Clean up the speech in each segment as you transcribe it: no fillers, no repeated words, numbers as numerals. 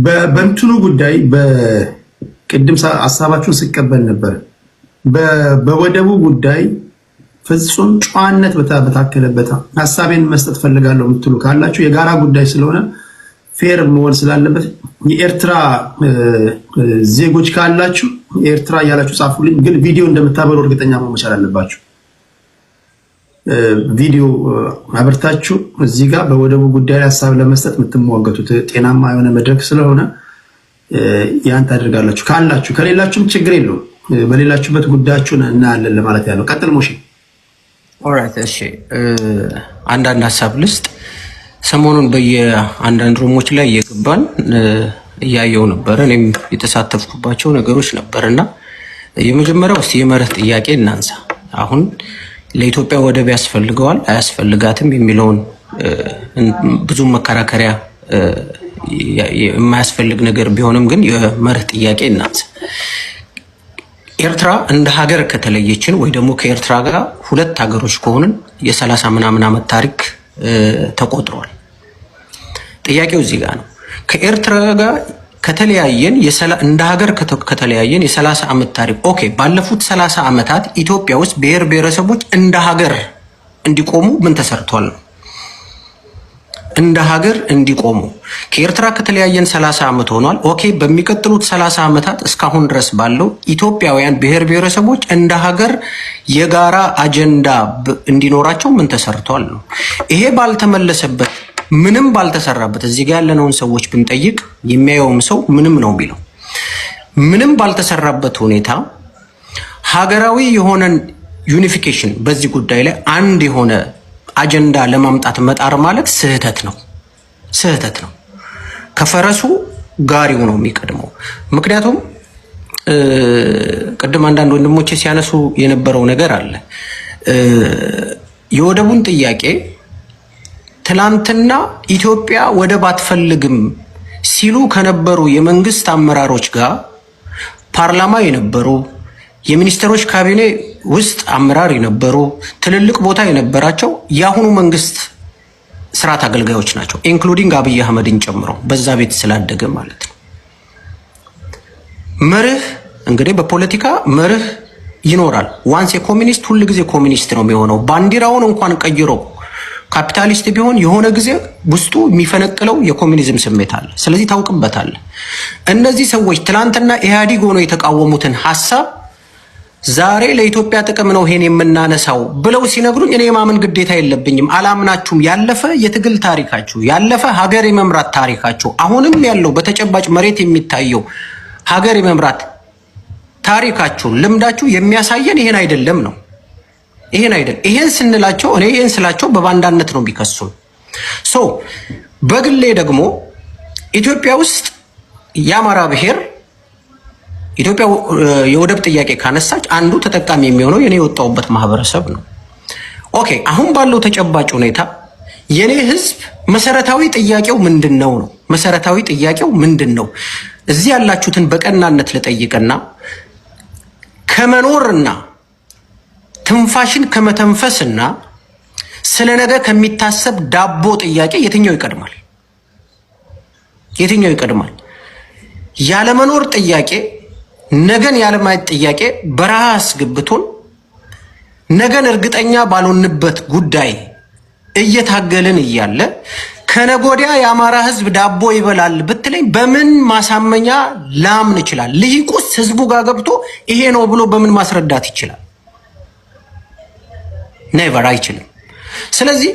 በእንትኑ ጉዳይ በቅድም ሐሳባችሁን ስቀበል ነበር። በወደቡ ጉዳይ ፍጹም ጨዋነት በታከለበት ሐሳቤን መስጠት ፈልጋለሁ የምትሉ ካላችሁ የጋራ ጉዳይ ስለሆነ ፌር መሆን ስላለበት የኤርትራ ዜጎች ካላችሁ ኤርትራ ያላችሁ ጻፉልኝ። ግን ቪዲዮ እንደምታበሩ እርግጠኛ መሆን መቻል አለባችሁ። ቪዲዮ አበርታችሁ እዚህ ጋር በወደቡ ጉዳይ ላይ ሐሳብ ለመስጠት የምትሟገቱት ጤናማ የሆነ መድረክ ስለሆነ ያን ታደርጋላችሁ። ካላችሁ ከሌላችሁም ችግር የለውም። በሌላችሁበት ጉዳያችሁን እናያለን ለማለት ያለው። ቀጥል ሞሺ። ኦልራይት እሺ። አንዳንድ ሐሳብ ልስጥ። ሰሞኑን በየአንዳንድ ሩሞች ላይ እየገባን እያየው ነበር። እኔም የተሳተፍኩባቸው ነገሮች ነበርና የመጀመሪያው እስቲ የመርህ ጥያቄ እናንሳ። አሁን ለኢትዮጵያ ወደብ ያስፈልገዋል አያስፈልጋትም የሚለውን ብዙ መከራከሪያ የማያስፈልግ ነገር ቢሆንም ግን የመርህ ጥያቄ እናንሳ። ኤርትራ እንደ ሀገር ከተለየችን ወይ ደግሞ ከኤርትራ ጋር ሁለት ሀገሮች ከሆንን የ30 ምናምን ዓመት ታሪክ ተቆጥሯል። ጥያቄው እዚህ ጋር ነው። ከኤርትራ ጋር ከተለያየን እንደ ሀገር ከተለያየን የ30 ዓመት ታሪክ ኦኬ። ባለፉት 30 ዓመታት ኢትዮጵያ ውስጥ ብሔር ብሔረሰቦች እንደ ሀገር እንዲቆሙ ምን ተሰርቷል ነው? እንደ ሀገር እንዲቆሙ ከኤርትራ ከተለያየን 30 ዓመት ሆኗል። ኦኬ። በሚቀጥሉት 30 ዓመታት እስካሁን ድረስ ባለው ኢትዮጵያውያን ብሔር ብሔረሰቦች እንደ ሀገር የጋራ አጀንዳ እንዲኖራቸው ምን ተሰርቷል ነው? ይሄ ባልተመለሰበት ምንም ባልተሰራበት እዚህ ጋር ያለነውን ሰዎች ብንጠይቅ የሚያየውም ሰው ምንም ነው ቢለው ምንም ባልተሰራበት ሁኔታ ሀገራዊ የሆነን ዩኒፊኬሽን በዚህ ጉዳይ ላይ አንድ የሆነ አጀንዳ ለማምጣት መጣር ማለት ስህተት ነው። ስህተት ነው። ከፈረሱ ጋሪው ነው የሚቀድመው። ምክንያቱም ቅድም አንዳንድ ወንድሞቼ ሲያነሱ የነበረው ነገር አለ። የወደቡን ጥያቄ ትላንትና ኢትዮጵያ ወደብ አትፈልግም ሲሉ ከነበሩ የመንግስት አመራሮች ጋር ፓርላማ የነበሩ የሚኒስትሮች ካቢኔ ውስጥ አመራር የነበሩ ትልልቅ ቦታ የነበራቸው የአሁኑ መንግስት ስርዓት አገልጋዮች ናቸው። ኢንክሉዲንግ አብይ አህመድን ጨምሮ በዛ ቤት ስላደገ ማለት ነው። መርህ እንግዲህ በፖለቲካ መርህ ይኖራል። ዋንስ የኮሚኒስት ሁሉ ጊዜ ኮሚኒስት ነው የሚሆነው። ባንዲራውን እንኳን ቀይሮ ካፒታሊስት ቢሆን የሆነ ጊዜ ውስጡ የሚፈነቅለው የኮሚኒዝም ስሜት አለ። ስለዚህ ታውቅበታል። እነዚህ ሰዎች ትላንትና ኢህአዴግ ሆኖ የተቃወሙትን ሐሳብ ዛሬ ለኢትዮጵያ ጥቅም ነው ይሄን የምናነሳው ብለው ሲነግሩኝ እኔ የማመን ግዴታ የለብኝም። አላምናችሁም። ያለፈ የትግል ታሪካችሁ፣ ያለፈ ሀገር የመምራት ታሪካችሁ፣ አሁንም ያለው በተጨባጭ መሬት የሚታየው ሀገር የመምራት ታሪካችሁ፣ ልምዳችሁ የሚያሳየን ይሄን አይደለም ነው። ይሄን አይደለም። ይሄን ስንላቸው እኔ ይሄን ስላቸው በባንዳነት ነው ቢከሱን። በግሌ ደግሞ ኢትዮጵያ ውስጥ የአማራ ብሔር ኢትዮጵያ የወደብ ጥያቄ ካነሳች አንዱ ተጠቃሚ የሚሆነው የኔ የወጣውበት ማህበረሰብ ነው። ኦኬ። አሁን ባለው ተጨባጭ ሁኔታ የኔ ህዝብ መሰረታዊ ጥያቄው ምንድነው ነው? መሰረታዊ ጥያቄው ምንድነው? እዚህ ያላችሁትን በቀናነት ልጠይቅና ከመኖርና ትንፋሽን ከመተንፈስና ስለ ነገ ከሚታሰብ ዳቦ ጥያቄ የትኛው ይቀድማል? የትኛው ይቀድማል? ያለመኖር ጥያቄ፣ ነገን ያለማየት ጥያቄ በረሃ አስገብቶን ነገን እርግጠኛ ባልሆንበት ጉዳይ እየታገልን እያለ ከነጎዲያ የአማራ ህዝብ ዳቦ ይበላል ብትለኝ በምን ማሳመኛ ላምን ይችላል? ልሂቁስ ህዝቡ ጋር ገብቶ ይሄ ነው ብሎ በምን ማስረዳት ይችላል? ኔቨር አይችልም። ስለዚህ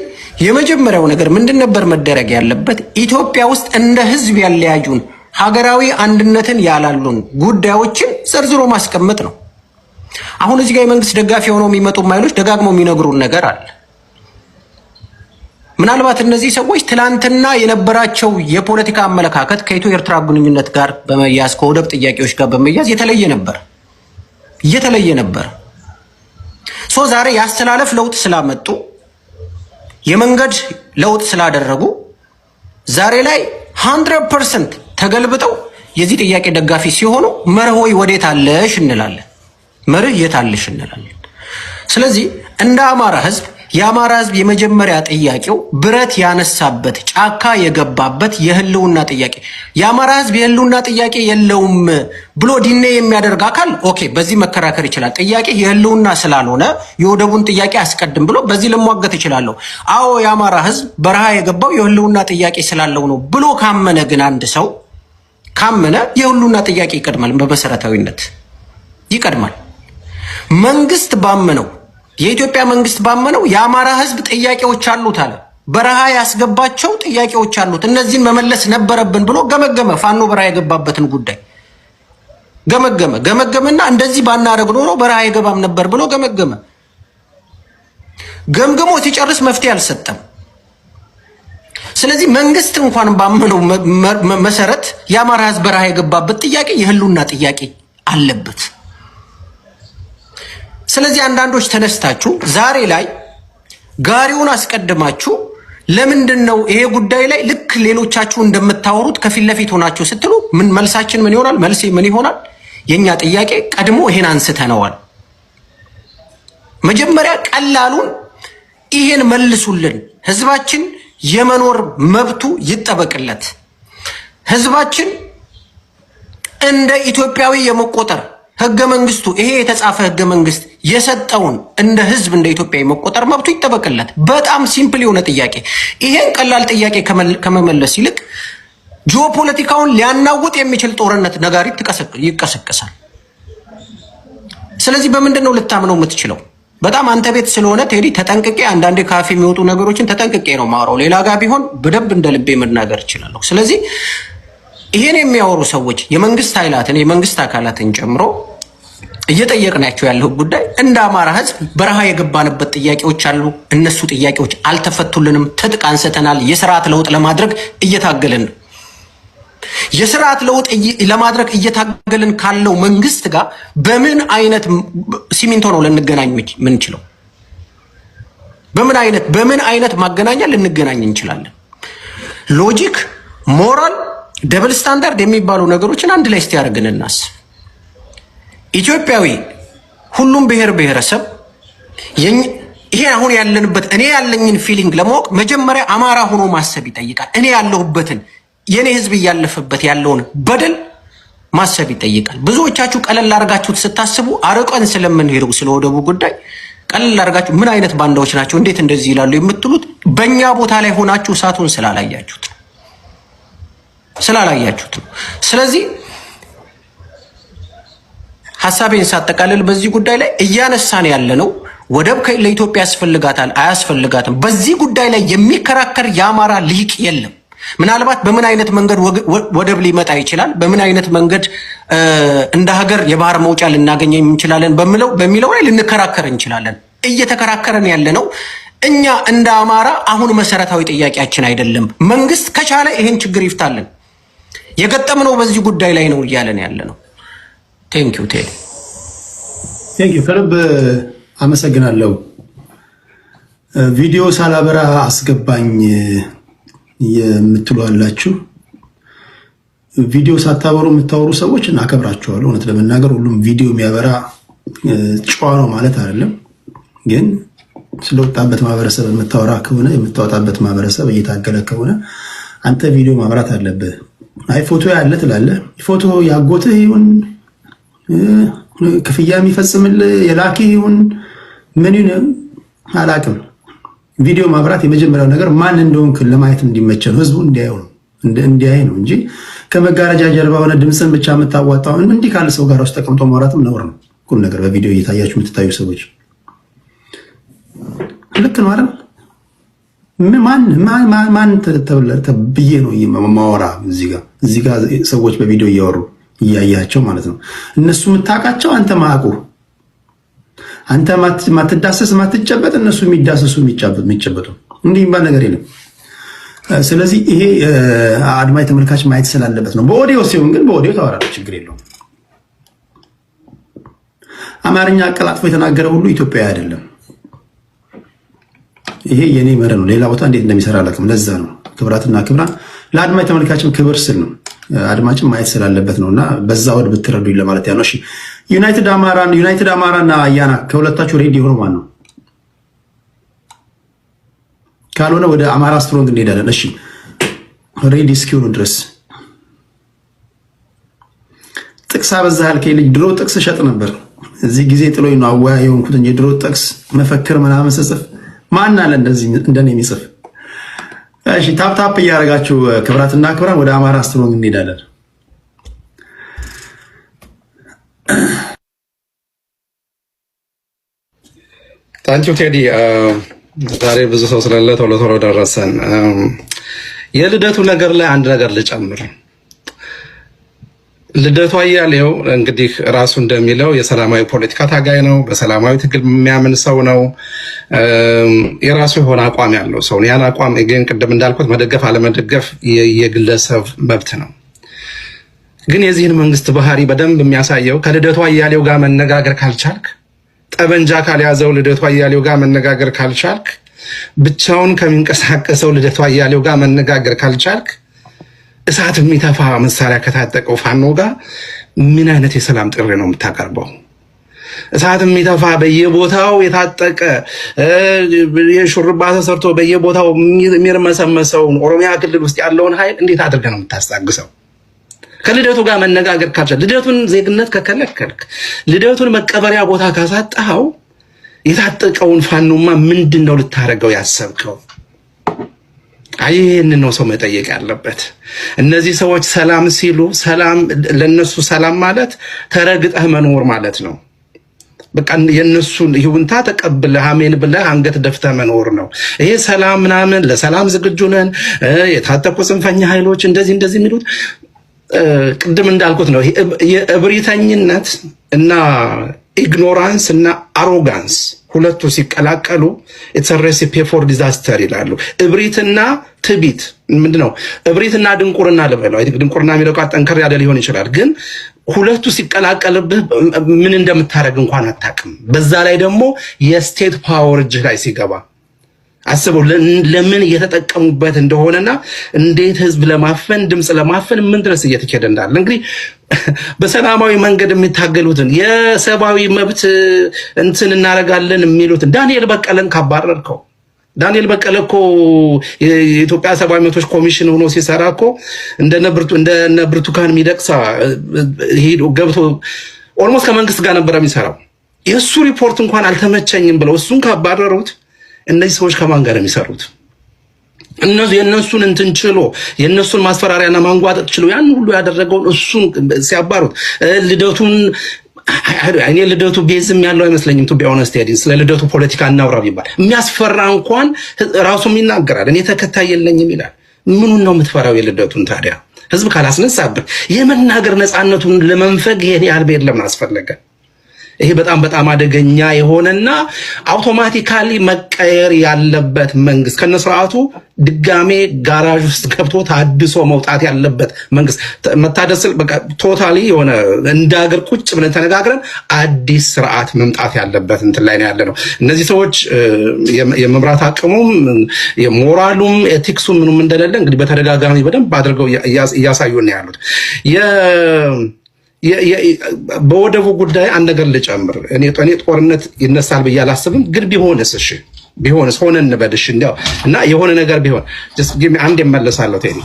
የመጀመሪያው ነገር ምንድን ነበር መደረግ ያለበት? ኢትዮጵያ ውስጥ እንደ ህዝብ ያለያዩን ሀገራዊ አንድነትን ያላሉን ጉዳዮችን ዘርዝሮ ማስቀመጥ ነው። አሁን እዚህ ጋር የመንግስት ደጋፊ ሆነው የሚመጡ ማይሎች ደጋግመው የሚነግሩን ነገር አለ። ምናልባት እነዚህ ሰዎች ትላንትና የነበራቸው የፖለቲካ አመለካከት ከኢትዮ ኤርትራ ግንኙነት ጋር በመያዝ ከወደብ ጥያቄዎች ጋር በመያዝ የተለየ ነበር። ዛሬ ያስተላለፍ ለውጥ ስላመጡ የመንገድ ለውጥ ስላደረጉ ዛሬ ላይ 100% ተገልብጠው የዚህ ጥያቄ ደጋፊ ሲሆኑ መርህ ወይ ወዴት አለሽ እንላለን። መርህ የት አለሽ እንላለን። ስለዚህ እንደ አማራ ህዝብ የአማራ ህዝብ የመጀመሪያ ጥያቄው ብረት ያነሳበት ጫካ የገባበት የህልውና ጥያቄ። የአማራ ህዝብ የህልውና ጥያቄ የለውም ብሎ ዲኔ የሚያደርግ አካል ኦኬ፣ በዚህ መከራከር ይችላል። ጥያቄ የህልውና ስላልሆነ የወደቡን ጥያቄ አስቀድም ብሎ በዚህ ልሟገት ይችላለሁ። አዎ የአማራ ህዝብ በረሃ የገባው የህልውና ጥያቄ ስላለው ነው ብሎ ካመነ ግን አንድ ሰው ካመነ የህልውና ጥያቄ ይቀድማል። በመሰረታዊነት ይቀድማል። መንግስት ባመነው የኢትዮጵያ መንግስት ባመነው የአማራ ህዝብ ጥያቄዎች አሉት አለ። በረሃ ያስገባቸው ጥያቄዎች አሉት፣ እነዚህን መመለስ ነበረብን ብሎ ገመገመ። ፋኖ በረሃ የገባበትን ጉዳይ ገመገመና እንደዚህ ባናረግ ኖሮ በረሃ የገባም ነበር ብሎ ገመገመ። ገምግሞ ሲጨርስ መፍትሄ አልሰጠም። ስለዚህ መንግስት እንኳን ባመነው መሰረት የአማራ ህዝብ በረሃ የገባበት ጥያቄ የህልውና ጥያቄ አለበት። ስለዚህ አንዳንዶች ተነስታችሁ ዛሬ ላይ ጋሪውን አስቀድማችሁ ለምንድን ነው ይሄ ጉዳይ ላይ ልክ ሌሎቻችሁ እንደምታወሩት ከፊት ለፊት ሆናችሁ ስትሉ ምን መልሳችን ምን ይሆናል? መልሴ ምን ይሆናል? የኛ ጥያቄ ቀድሞ ይሄን አንስተነዋል። መጀመሪያ ቀላሉን ይሄን መልሱልን። ህዝባችን የመኖር መብቱ ይጠበቅለት። ህዝባችን እንደ ኢትዮጵያዊ የመቆጠር ህገ መንግስቱ ይሄ የተጻፈ ህገ መንግስት የሰጠውን እንደ ህዝብ እንደ ኢትዮጵያ የመቆጠር መብቱ ይጠበቅለት። በጣም ሲምፕል የሆነ ጥያቄ። ይሄን ቀላል ጥያቄ ከመመለስ ይልቅ ጂኦፖለቲካውን ሊያናውጥ የሚችል ጦርነት ነጋሪት ይቀሰቀሳል። ስለዚህ በምንድን ነው ልታምነው የምትችለው? በጣም አንተ ቤት ስለሆነ ቴዲ ተጠንቅቄ አንዳንዴ ካፌ የሚወጡ ነገሮችን ተጠንቅቄ ነው ማውራው። ሌላ ጋር ቢሆን በደንብ እንደ ልቤ መናገር እችላለሁ። ስለዚህ ይሄን የሚያወሩ ሰዎች የመንግስት ኃይላትን የመንግስት አካላትን ጨምሮ እየጠየቅናቸው ያለው ጉዳይ እንደ አማራ ህዝብ በረሃ የገባንበት ጥያቄዎች አሉ። እነሱ ጥያቄዎች አልተፈቱልንም። ትጥቅ አንስተናል። የስርዓት ለውጥ ለማድረግ እየታገልን ነው። የስርዓት ለውጥ ለማድረግ እየታገልን ካለው መንግስት ጋር በምን አይነት ሲሚንቶ ነው ልንገናኝ ምንችለው? በምን አይነት ማገናኛ ልንገናኝ እንችላለን? ሎጂክ፣ ሞራል፣ ደብል ስታንዳርድ የሚባሉ ነገሮችን አንድ ላይ እስቲ ያደርግን እናስብ። ኢትዮጵያዊ ሁሉም ብሔር ብሔረሰብ ይሄ አሁን ያለንበት እኔ ያለኝን ፊሊንግ ለማወቅ መጀመሪያ አማራ ሆኖ ማሰብ ይጠይቃል። እኔ ያለሁበትን የኔ ህዝብ እያለፈበት ያለውን በደል ማሰብ ይጠይቃል። ብዙዎቻችሁ ቀለል አድርጋችሁት ስታስቡ አርቀን ስለምንሄዱ ስለወደቡ ጉዳይ ቀለል አድርጋችሁ ምን አይነት ባንዳዎች ናቸው እንዴት እንደዚህ ይላሉ የምትሉት በእኛ ቦታ ላይ ሆናችሁ እሳቱን ስላላያችሁት ነው። ስለዚህ ሐሳቤን ሳጠቃልል በዚህ ጉዳይ ላይ እያነሳን ያለነው ወደብ ለኢትዮጵያ ያስፈልጋታል አያስፈልጋትም፣ በዚህ ጉዳይ ላይ የሚከራከር የአማራ ልሂቅ የለም። ምናልባት በምን አይነት መንገድ ወደብ ሊመጣ ይችላል፣ በምን አይነት መንገድ እንደ ሀገር የባህር መውጫ ልናገኝ እንችላለን በሚለው ላይ ልንከራከር እንችላለን። እየተከራከረን ያለነው እኛ እንደ አማራ አሁን መሰረታዊ ጥያቄያችን አይደለም። መንግስት ከቻለ ይሄን ችግር ይፍታልን። የገጠምነው በዚህ ጉዳይ ላይ ነው እያለን ያለነው። ቴንኪው ቴዲ። ቴንኪው ከልብ አመሰግናለሁ። ቪዲዮ ሳላበራ አስገባኝ የምትሉ አላችሁ። ቪዲዮ ሳታበሩ የምታወሩ ሰዎች እናከብራቸዋለሁ። እውነት ለመናገር ሁሉም ቪዲዮ የሚያበራ ጨዋ ነው ማለት አይደለም። ግን ስለወጣበት ማህበረሰብ የምታወራ ከሆነ የምታወጣበት ማህበረሰብ እየታገለ ከሆነ አንተ ቪዲዮ ማብራት አለብህ። አይ ፎቶ ያለ ትላለህ። ፎቶ ያጎትህ ይሁን ክፍያ የሚፈጽምልህ የላኪ ይሁን ምን ይሁን አላውቅም። ቪዲዮ ማብራት የመጀመሪያው ነገር ማን እንደሆንክ ለማየት እንዲመቸን ህዝቡ እንዲያይ ነው እንጂ ከመጋረጃ ጀርባ ሆነ ድምፅን ብቻ የምታዋጣው እንዲህ ካለ ሰው ጋር ውስጥ ተቀምጦ ማውራትም ነውር ነው። ሁሉ ነገር በቪዲዮ እየታያችሁ የምትታዩ ሰዎች ልክ ነው አይደል? ማን ተብዬ ነው ማወራ? እዚህ ጋር ሰዎች በቪዲዮ እያወሩ እያያቸው ማለት ነው። እነሱ የምታውቃቸው አንተ ማቁ አንተ ማትዳሰስ ማትጨበጥ እነሱ የሚዳሰሱ የሚጨበጡ እንዲህ የሚባል ነገር የለም። ስለዚህ ይሄ አድማጭ ተመልካች ማየት ስላለበት ነው። በኦዲዮ ሲሆን ግን በኦዲዮ ታወራለህ፣ ችግር የለውም። አማርኛ አቀላጥፎ የተናገረ ሁሉ ኢትዮጵያዊ አይደለም። ይሄ የኔ መርህ ነው። ሌላ ቦታ እንዴት እንደሚሰራ አላውቅም። ለዛ ነው ክብራትና ክብራን ለአድማጭ ተመልካችም ክብር ስል ነው አድማጭም ማየት ስላለበት ነውና በዛ ወድ ብትረዱኝ ለማለት ያለው። እሺ ዩናይትድ አማራና አያና ከሁለታችሁ ሬዲ ሆኖ ማን ነው? ካልሆነ ወደ አማራ ስትሮንግ እንሄዳለን። እሺ ሬዲ እስኪሆኑ ድረስ ጥቅስ አበዛሃል ከልጅ ድሮ ጥቅስ ሸጥ ነበር። እዚህ ጊዜ ጥሎኝ ነው አወያይ የሆንኩት እንጂ ድሮ ጥቅስ መፈክር ምናምን ስጽፍ ማን አለ እንደዚህ እንደኔ የሚጽፍ? እሺ ታፕ ታፕ እያደረጋችሁ ክብራትና ክብራን ወደ አማራ ስትሮንግ እንሄዳለን። ታንኪዩ ቴዲ። ዛሬ ብዙ ሰው ስላለ ቶሎ ቶሎ ደረሰን። የልደቱ ነገር ላይ አንድ ነገር ልጨምር። ልደቱ አያሌው እንግዲህ ራሱ እንደሚለው የሰላማዊ ፖለቲካ ታጋይ ነው። በሰላማዊ ትግል የሚያምን ሰው ነው። የራሱ የሆነ አቋም ያለው ሰው ነው። ያን አቋም ግን ቅድም እንዳልኩት መደገፍ አለመደገፍ የግለሰብ መብት ነው። ግን የዚህን መንግስት ባህሪ በደንብ የሚያሳየው ከልደቱ አያሌው ጋር መነጋገር ካልቻልክ፣ ጠበንጃ ካልያዘው ልደቱ አያሌው ጋር መነጋገር ካልቻልክ፣ ብቻውን ከሚንቀሳቀሰው ልደቱ አያሌው ጋር መነጋገር ካልቻልክ፣ እሳት የሚተፋ መሳሪያ ከታጠቀው ፋኖ ጋር ምን አይነት የሰላም ጥሪ ነው የምታቀርበው? እሳት የሚተፋ በየቦታው የታጠቀ የሹርባ ተሰርቶ በየቦታው የሚርመሰመሰውን ኦሮሚያ ክልል ውስጥ ያለውን ኃይል እንዴት አድርገህ ነው የምታስታግሰው? ከልደቱ ጋር መነጋገር ካልቻልክ፣ ልደቱን ዜግነት ከከለከልክ፣ ልደቱን መቀበሪያ ቦታ ካሳጣኸው የታጠቀውን ፋኖማ ምንድን ነው ልታረገው ያሰብከው? ይህን ነው ሰው መጠየቅ ያለበት። እነዚህ ሰዎች ሰላም ሲሉ ሰላም ለነሱ ሰላም ማለት ተረግጠህ መኖር ማለት ነው። በቃ የነሱን ይሁንታ ተቀብለህ አሜን ብለህ አንገት ደፍተህ መኖር ነው። ይሄ ሰላም ምናምን ለሰላም ዝግጁ ነን የታጠቁ ጽንፈኛ ኃይሎች እንደዚህ የሚሉት ቅድም እንዳልኩት ነው። የእብሪተኝነት እና ኢግኖራንስ እና አሮጋንስ ሁለቱ ሲቀላቀሉ ኢትስ አ ሬሲፒ ፎር ዲዛስተር ይላሉ። እብሪትና ትቢት ምንድነው? እብሪትና ድንቁርና ልበለው። አይ ድንቁርና የሚለው ቃል ጠንከር ያለ ሊሆን ይችላል፣ ግን ሁለቱ ሲቀላቀልብህ ምን እንደምታደርግ እንኳን አታውቅም። በዛ ላይ ደግሞ የስቴት ፓወር እጅ ላይ ሲገባ አስበው ለምን እየተጠቀሙበት እንደሆነና እንዴት ህዝብ ለማፈን ድምጽ ለማፈን ምን ድረስ እየተከደ እንዳለ እንግዲህ በሰላማዊ መንገድ የሚታገሉትን የሰብአዊ መብት እንትን እናረጋለን የሚሉትን ዳንኤል በቀለን ካባረርከው፣ ዳንኤል በቀለ እኮ የኢትዮጵያ ሰብአዊ መብቶች ኮሚሽን ሆኖ ሲሰራ እኮ እንደነ ብርቱካን ሚደቅሳ ሄዶ ገብቶ ኦልሞስት ከመንግስት ጋር ነበር የሚሰራው። የእሱ ሪፖርት እንኳን አልተመቸኝም ብለው እሱን ካባረሩት እነዚህ ሰዎች ከማን ጋር የሚሰሩት? የእነሱን እንትን ችሎ የእነሱን ማስፈራሪያና ማንጓጠጥ ችሎ ያን ሁሉ ያደረገውን እሱን ሲያባሩት ልደቱን እኔ ልደቱ ቤዝም ያለው አይመስለኝም። ቱ ቢ ኦነስት ያዲን ስለ ልደቱ ፖለቲካ እናውራ ቢባል የሚያስፈራ እንኳን ራሱም ይናገራል። እኔ ተከታይ የለኝም ይላል። ምኑን ነው የምትፈራው የልደቱን? ታዲያ ህዝብ ካላስነሳብህ የመናገር ነፃነቱን ለመንፈግ ይሄን ያህል ቤት ለምን አስፈለገ? ይሄ በጣም አደገኛ የሆነና አውቶማቲካሊ መቀየር ያለበት መንግስት ከነስርዓቱ ድጋሜ ጋራዥ ውስጥ ገብቶ ታድሶ መውጣት ያለበት መንግስት መታደስ በቃ ቶታሊ የሆነ እንደ ሀገር ቁጭ ብለን ተነጋግረን አዲስ ስርዓት መምጣት ያለበት እንትን ላይ ነው ያለነው። እነዚህ ሰዎች የመምራት አቅሙም የሞራሉም ኤቲክሱም ምንም እንደሌለ እንግዲህ በተደጋጋሚ በደንብ አድርገው እያሳዩን ነው ያሉት። በወደቡ ጉዳይ አንድ ነገር ልጨምር። እኔ ጦርነት ይነሳል ብዬ አላስብም፣ ግን ቢሆንስ? እሺ ቢሆንስ ሆነ እንበልሽ እንዲያው እና የሆነ ነገር ቢሆን just give me አንድ እመለሳለሁ። ቴዲ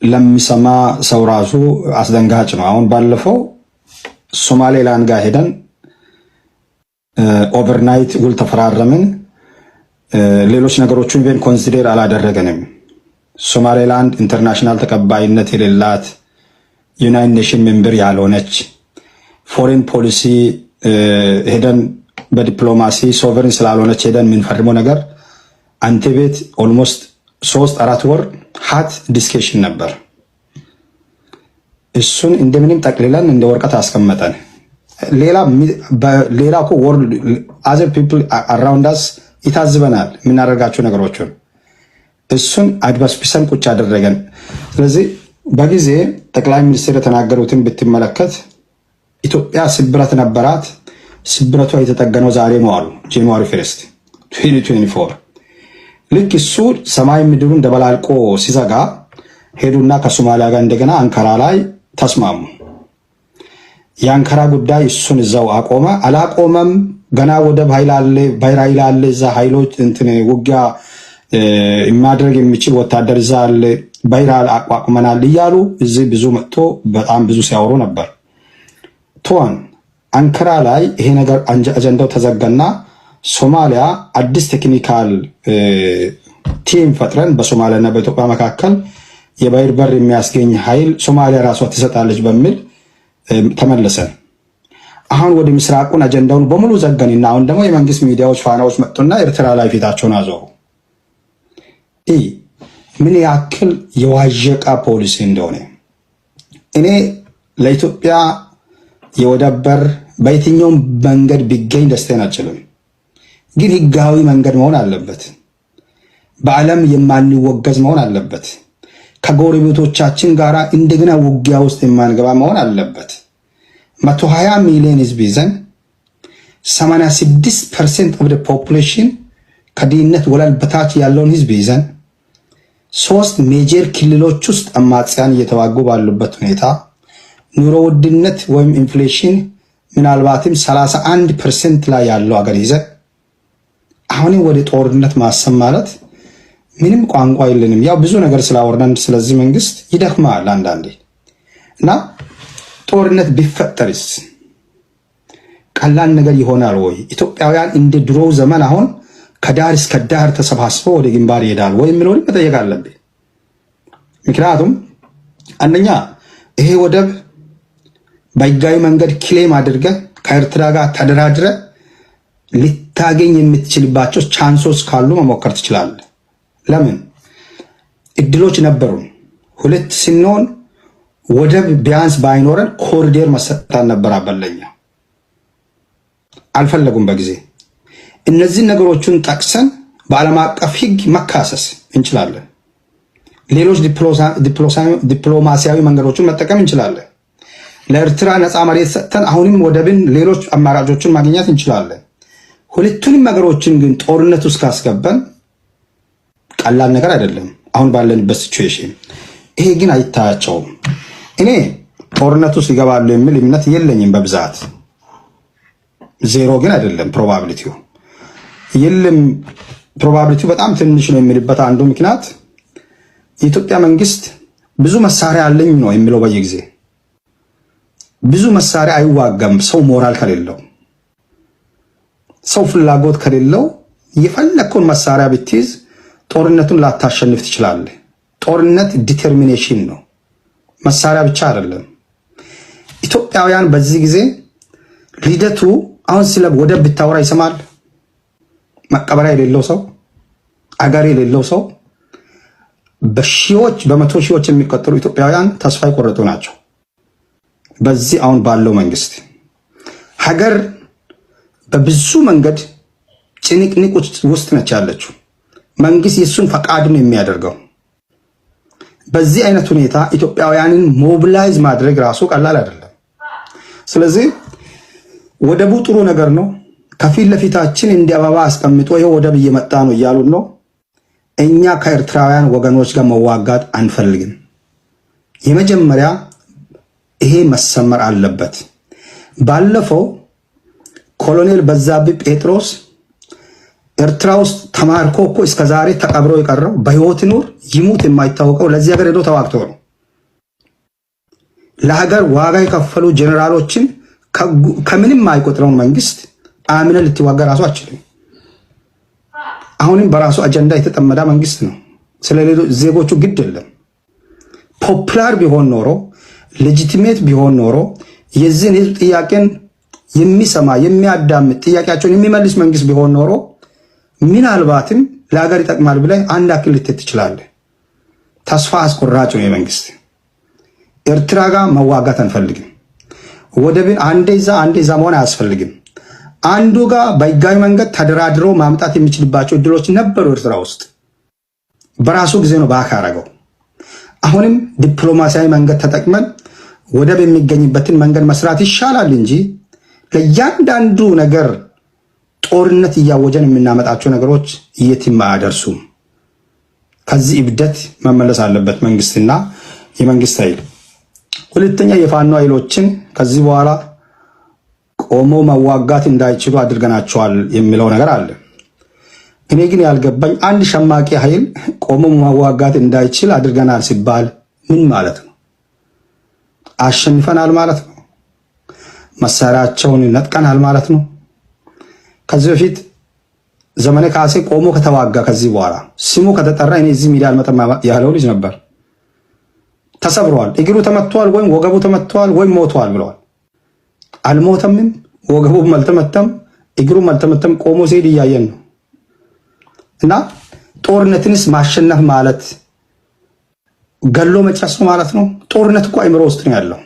ለሚሰማ ሰው ራሱ አስደንጋጭ ነው። አሁን ባለፈው ሶማሌላንድ ጋር ሄደን ኦቨርናይት ውል ተፈራረምን። ሌሎች ነገሮችን ኢቨን ኮንሲደር አላደረገንም። ሶማሌላንድ ኢንተርናሽናል ተቀባይነት የሌላት ዩናይትድ ኔሽን ሜምበር ያልሆነች ፎሬን ፖሊሲ ሄደን በዲፕሎማሲ ሶቨሬን ስላልሆነች ሄደን የምንፈርመው ነገር አንተ ቤት ኦልሞስት 3-4 ወር ሀት ዲስከሽን ነበር። እሱን እንደምንም ጠቅልለን እንደ ወረቀት አስቀመጠን። ሌላ እኮ ወርልድ አዘር ፒፕል አራውንድ አስ ይታዝበናል የምናደርጋቸው ነገሮችን። እሱን አድበስብሰን ቁጭ አደረገን። ስለዚህ በጊዜ ጠቅላይ ሚኒስትር የተናገሩትን ብትመለከት ኢትዮጵያ ስብረት ነበራት። ስብረቷ የተጠገነው ዛሬ ነው አሉ። ጃንዋሪ 1 2024 ልክ እሱ ሰማይ ምድሩን ደበላልቆ ሲዘጋ ሄዱና ከሶማሊያ ጋር እንደገና አንካራ ላይ ተስማሙ። የአንካራ ጉዳይ እሱን እዛው አቆመ። አላቆመም ገና ወደብ ኃይል አለ፣ ባህር ኃይል አለ፣ እዛ ኃይሎች እንትን ውጊያ ማድረግ የሚችል ወታደር እዛ አለ፣ ባህር አቋቁመናል እያሉ እዚህ ብዙ መጥቶ በጣም ብዙ ሲያወሩ ነበር። ቶን አንካራ ላይ ይሄ ነገር አጀንዳው ተዘጋና ሶማሊያ አዲስ ቴክኒካል ቲም ፈጥረን በሶማሊያና በኢትዮጵያ መካከል የባህር በር የሚያስገኝ ኃይል ሶማሊያ ራሷ ትሰጣለች በሚል ተመለሰ። አሁን ወደ ምስራቁን አጀንዳውን በሙሉ ዘገንና አሁን ደግሞ የመንግስት ሚዲያዎች ፋናዎች መጡና ኤርትራ ላይ ፊታቸውን አዞሩ። ምን ያክል የዋዠቃ ፖሊሲ እንደሆነ እኔ ለኢትዮጵያ የወደብ በር በየትኛውም መንገድ ቢገኝ ደስታን አልችልም፣ ግን ህጋዊ መንገድ መሆን አለበት። በዓለም የማንወገዝ መሆን አለበት። ከጎረቤቶቻችን ጋር እንደገና ውጊያ ውስጥ የማንገባ መሆን አለበት። 120 ሚሊዮን ህዝብ ይዘን 86% of the population ከድህነት ወለል በታች ያለውን ህዝብ ይዘን 3 ሜጀር ክልሎች ውስጥ አማጽያን እየተዋጉ ባሉበት ሁኔታ ኑሮ ውድነት ወይም ኢንፍሌሽን ምናልባትም 31% ላይ ያለው አገር ይዘን አሁንም ወደ ጦርነት ማሰብ ማለት ምንም ቋንቋ የለንም። ያው ብዙ ነገር ስላወራን ስለዚህ መንግስት ይደክማል አንዳንዴ እና ጦርነት ቢፈጠርስ ቀላል ነገር ይሆናል ወይ? ኢትዮጵያውያን እንደ ድሮ ዘመን አሁን ከዳር እስከ ዳር ተሰባስበው ወደ ግንባር ይሄዳል ወይ የሚለውን መጠየቅ አለብን። ምክንያቱም አንደኛ ይሄ ወደብ በህጋዊ መንገድ ክሌም አድርገ ከኤርትራ ጋር ተደራድረ ልታገኝ የምትችልባቸው ቻንሶች ካሉ መሞከር ትችላለህ። ለምን እድሎች ነበሩን። ሁለት ስንሆን ወደብ ቢያንስ ባይኖረን ኮሪደር መሰጣት ነበር አበለኛ አልፈለጉም በጊዜ። እነዚህ ነገሮችን ጠቅሰን በዓለም አቀፍ ህግ መካሰስ እንችላለን። ሌሎች ዲፕሎማሲያዊ መንገዶችን መጠቀም እንችላለን። ለኤርትራ ነፃ መሬት ሰጥተን አሁንም ወደብን ሌሎች አማራጮችን ማግኘት እንችላለን። ሁለቱንም ነገሮችን ግን ጦርነት ውስጥ ካስገባን ቀላል ነገር አይደለም አሁን ባለንበት ሲቹዌሽን። ይሄ ግን አይታያቸውም። እኔ ጦርነት ውስጥ ይገባሉ የሚል እምነት የለኝም በብዛት ዜሮ ግን አይደለም ፕሮባቢሊቲው የለም። ፕሮባቢሊቲው በጣም ትንሽ ነው የሚልበት አንዱ ምክንያት የኢትዮጵያ መንግስት ብዙ መሳሪያ አለኝ ነው የሚለው። በየጊዜ ብዙ መሳሪያ አይዋጋም ሰው ሞራል ከሌለው፣ ሰው ፍላጎት ከሌለው የፈለከውን መሳሪያ ብትይዝ ጦርነቱን ላታሸንፍ ትችላለህ። ጦርነት ዲተርሚኔሽን ነው፣ መሳሪያ ብቻ አይደለም። ኢትዮጵያውያን በዚህ ጊዜ ሂደቱ አሁን ስለ ወደብ ብታወራ ይሰማል። መቀበሪያ የሌለው ሰው፣ አገር የሌለው ሰው፣ በሺዎች በመቶ ሺዎች የሚቆጠሩ ኢትዮጵያውያን ተስፋ የቆረጡ ናቸው። በዚህ አሁን ባለው መንግስት ሀገር በብዙ መንገድ ጭንቅንቅ ውስጥ ነች ያለችው። መንግስት የሱን ፈቃድ ነው የሚያደርገው። በዚህ አይነት ሁኔታ ኢትዮጵያውያንን ሞቢላይዝ ማድረግ ራሱ ቀላል አይደለም። ስለዚህ ወደቡ ጥሩ ነገር ነው። ከፊት ለፊታችን እንደ አበባ አስቀምጦ ይሄው ወደብ እየመጣ ነው እያሉን ነው። እኛ ከኤርትራውያን ወገኖች ጋር መዋጋት አንፈልግም። የመጀመሪያ ይሄ መሰመር አለበት። ባለፈው ኮሎኔል በዛብህ ጴጥሮስ ኤርትራ ውስጥ ተማርኮ እኮ እስከዛሬ ተቀብሮ የቀረው በህይወት ኑር ይሙት የማይታወቀው ለዚህ ሀገር ሄዶ ተዋግቶ ነው። ለሀገር ዋጋ የከፈሉ ጀነራሎችን ከምንም አይቆጥረውን መንግስት አምነ ልትዋጋ ራሱ አችልም። አሁንም በራሱ አጀንዳ የተጠመደ መንግስት ነው። ስለሌሎች ዜጎቹ ግድ የለም። ፖፑላር ቢሆን ኖሮ ሌጂቲሜት ቢሆን ኖሮ የዚህን ህዝብ ጥያቄን የሚሰማ የሚያዳምጥ ጥያቄያቸውን የሚመልስ መንግስት ቢሆን ኖሮ ምናልባትም ለሀገር ይጠቅማል ብለህ አንድ አክል ልትት ትችላለህ። ተስፋ አስቆራጭ ነው የመንግስት። ኤርትራ ጋር መዋጋት አንፈልግም። ወደብን አንዴ ይዛ መሆን አያስፈልግም። አንዱ ጋር በህጋዊ መንገድ ተደራድሮ ማምጣት የሚችልባቸው እድሎች ነበሩ ኤርትራ ውስጥ። በራሱ ጊዜ ነው ባክ ያደረገው። አሁንም ዲፕሎማሲያዊ መንገድ ተጠቅመን ወደብ የሚገኝበትን መንገድ መስራት ይሻላል እንጂ ለእያንዳንዱ ነገር ጦርነት እያወጀን የምናመጣቸው ነገሮች የትም አያደርሱም። ከዚህ እብደት መመለስ አለበት መንግስትና የመንግስት ኃይል። ሁለተኛ የፋኖ ኃይሎችን ከዚህ በኋላ ቆሞ መዋጋት እንዳይችሉ አድርገናቸዋል የሚለው ነገር አለ። እኔ ግን ያልገባኝ አንድ ሸማቂ ኃይል ቆሞ መዋጋት እንዳይችል አድርገናል ሲባል ምን ማለት ነው? አሸንፈናል ማለት ነው? መሳሪያቸውን ነጥቀናል ማለት ነው? ከዚህ በፊት ዘመነ ካሴ ቆሞ ከተዋጋ ከዚህ በኋላ ስሙ ከተጠራ እኔ እዚህ ሚዲያ አልመጣም ያለው ልጅ ነበር። ተሰብሯል፣ እግሩ ተመቷል፣ ወይም ወገቡ ተመቷል፣ ወይም ሞቷል ብለዋል። አልሞተምም፣ ወገቡም አልተመተም፣ እግሩም አልተመተም። ቆሞ ሲሄድ እያየን ነው። እና ጦርነትንስ ማሸነፍ ማለት ገሎ መጨረስ ነው ማለት ነው? ጦርነት እኮ አይምሮ ውስጥ ነው ያለው።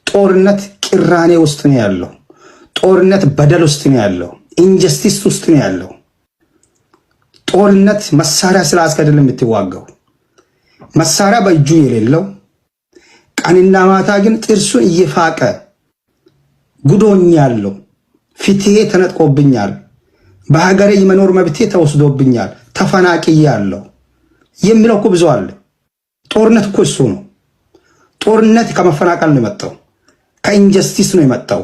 ጦርነት ቅራኔ ውስጥ ነው ያለው። ጦርነት በደል ውስጥ ነው ያለው። ኢንጀስቲስ ውስጥ ነው ያለው። ጦርነት መሳሪያ ስላስክ አይደለም የምትዋጋው። መሳሪያ በእጁ የሌለው ቀንና ማታ ግን ጥርሱን እየፋቀ ጉዶኛለሁ፣ ፍትሄ ተነጥቆብኛል፣ በሀገሬ የመኖር መብቴ ተወስዶብኛል፣ ተፈናቅያለሁ የሚለው እኮ ብዙ አለ። ጦርነት እኮ እሱ ነው። ጦርነት ከመፈናቀል ነው የመጣው፣ ከኢንጀስቲስ ነው የመጣው፣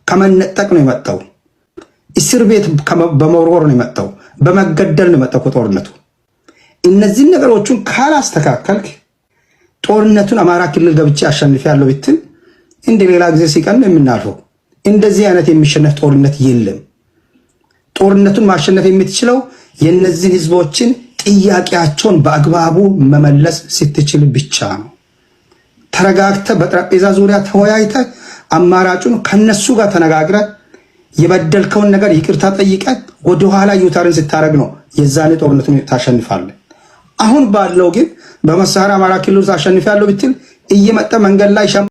ከመነጠቅ ነው የመጣው፣ እስር ቤት በመወርወር ነው የመጣው፣ በመገደል ነው የመጣው ጦርነቱ። እነዚህን ነገሮችን ካላስተካከልክ ጦርነቱን አማራ ክልል ገብቼ አሸንፊያለሁ ብትል እንደ ሌላ ጊዜ ሲቀን ነው የምናልፈው። እንደዚህ አይነት የሚሸነፍ ጦርነት የለም። ጦርነቱን ማሸነፍ የምትችለው የነዚህን ህዝቦችን ጥያቄያቸውን በአግባቡ መመለስ ስትችል ብቻ ነው። ተረጋግተ በጠረጴዛ ዙሪያ ተወያይተ አማራጩን ከነሱ ጋር ተነጋግረ የበደልከውን ነገር ይቅርታ ጠይቀ ወደ ኋላ ዩታርን ስታረግ ነው የዛኔ ጦርነቱን ታሸንፋለህ። አሁን ባለው ግን በመሳሪያ አማራ ክልል ታሸንፊያለሁ ብትል እየመጣ መንገድ ላይ